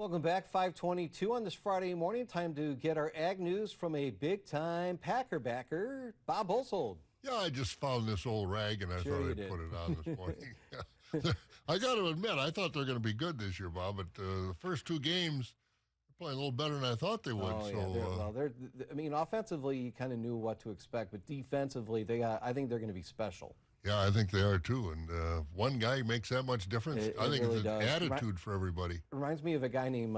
Welcome back, 522 on this Friday morning. Time to get our ag news from a big-time Packer backer, Bob Bosold. Yeah, I just found this old rag and I Sure thought you I'd did. put it on this morning. I got to admit, I thought they're going to be good this year, Bob, but the first two games, they're playing a little better than I thought they would. I mean, offensively, you kind of knew what to expect, but defensively, I think they're going to be special. Yeah, I think they are too. And one guy makes that much difference. I think really it's an does. attitude for everybody. Reminds me of a guy named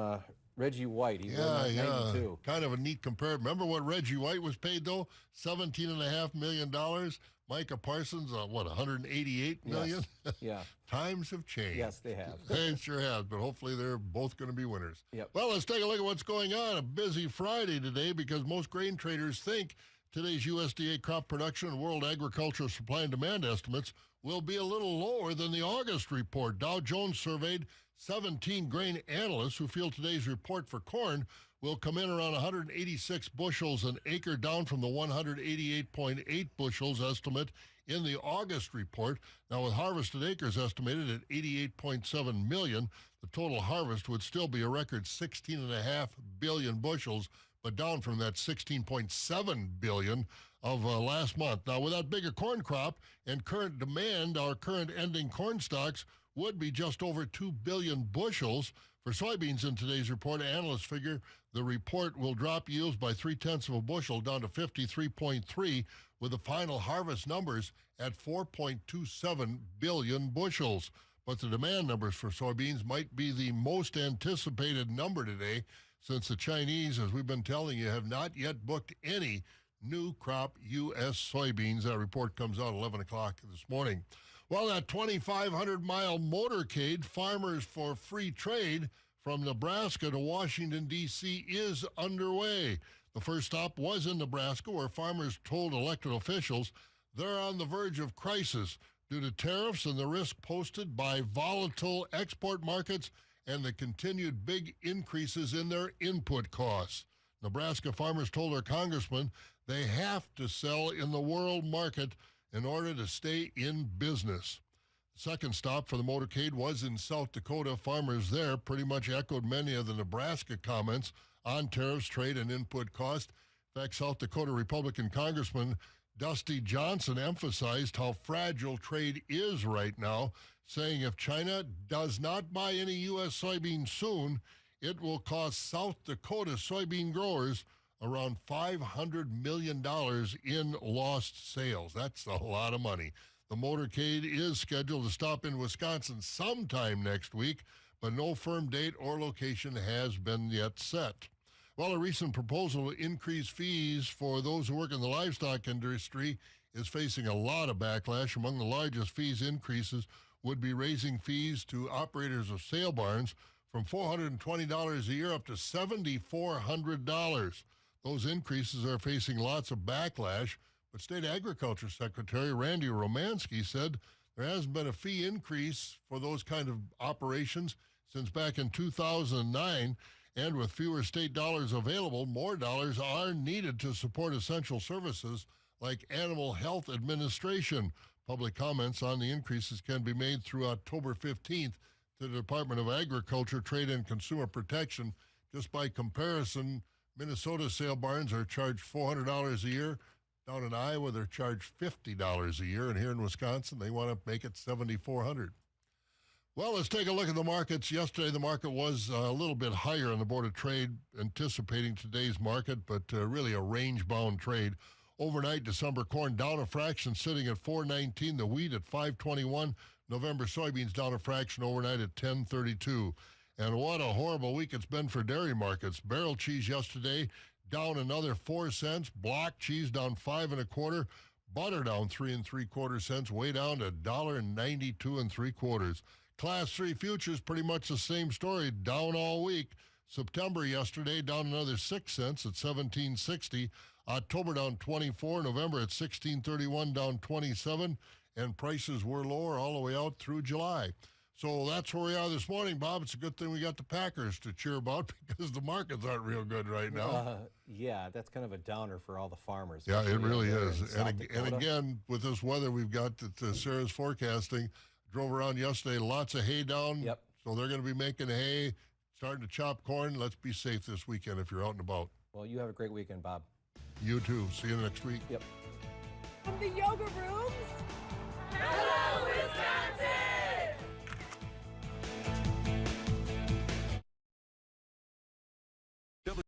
Reggie White. He won 92. Kind of a neat comparison. Remember what Reggie White was paid, though? $17.5 million. Micah Parsons, $188 million? Yes. Yeah. Times have changed. Yes, they have. They sure have, but hopefully they're both going to be winners. Yep. Well, let's take a look at what's going on. A busy Friday today because most grain traders think today's USDA crop production and World Agricultural Supply and Demand estimates will be a little lower than the August report. Dow Jones surveyed 17 grain analysts who feel today's report for corn will come in around 186 bushels an acre, down from the 188.8 bushels estimate in the August report. Now, with harvested acres estimated at 88.7 million, the total harvest would still be a record 16.5 billion bushels, but down from that 16.7 billion of last month. Now, with that bigger corn crop and current demand, our current ending corn stocks would be just over 2 billion bushels. For soybeans in today's report, analysts figure the report will drop yields by 0.3 of a bushel down to 53.3, with the final harvest numbers at 4.27 billion bushels. But the demand numbers for soybeans might be the most anticipated number today, since the Chinese, as we've been telling you, have not yet booked any new crop U.S. soybeans. That report comes out 11 o'clock this morning. Well, that 2,500-mile motorcade, Farmers for Free Trade, from Nebraska to Washington, D.C., is underway. The first stop was in Nebraska, where farmers told elected officials they're on the verge of crisis due to tariffs and the risk posted by volatile export markets and the continued big increases in their input costs. Nebraska farmers told their congressman they have to sell in the world market in order to stay in business. The second stop for the motorcade was in South Dakota. Farmers there pretty much echoed many of the Nebraska comments on tariffs, trade, and input cost. In fact, South Dakota Republican Congressman Dusty Johnson emphasized how fragile trade is right now, saying if China does not buy any U.S. soybeans soon, it will cost South Dakota soybean growers around $500 million in lost sales. That's a lot of money. The motorcade is scheduled to stop in Wisconsin sometime next week, but no firm date or location has been yet set. Well, a recent proposal to increase fees for those who work in the livestock industry is facing a lot of backlash. Among the largest fees increases would be raising fees to operators of sale barns from $420 a year up to $7,400. Those increases are facing lots of backlash, but State Agriculture Secretary Randy Romanski said there hasn't been a fee increase for those kind of operations since back in 2009, and with fewer state dollars available, more dollars are needed to support essential services like Animal Health Administration. Public comments on the increases can be made through October 15th to the Department of Agriculture, Trade, and Consumer Protection. Just by comparison, Minnesota sale barns are charged $400 a year. Down in Iowa, they're charged $50 a year. And here in Wisconsin, they want to make it $7,400. Well, let's take a look at the markets. Yesterday, the market was a little bit higher on the Board of Trade, anticipating today's market, but really a range-bound trade. Overnight, December corn down a fraction, sitting at $4.19. The wheat at $5.21. November soybeans down a fraction overnight at $10.32. And what a horrible week it's been for dairy markets. Barrel cheese yesterday down another 4 cents. Block cheese down 5 1/4. Butter down 3 3/4 cents. Way down to $1.92 3/4. Class 3 futures, pretty much the same story, down all week. September yesterday down another 6 cents at $17.60. October down 24. November at $16.31, down 27. And prices were lower all the way out through July. So that's where we are this morning, Bob. It's a good thing we got the Packers to cheer about because the markets aren't real good right now. Yeah, that's kind of a downer for all the farmers. Yeah, it really is. And Dakota. again, with this weather we've got that Sarah's forecasting, drove around yesterday, lots of hay down. Yep. So they're going to be making hay. starting to chop corn. Let's be safe this weekend if you're out and about. Well, you have a great weekend, Bob. You too. See you next week. Yep. From the yoga rooms. Hello, Wisconsin!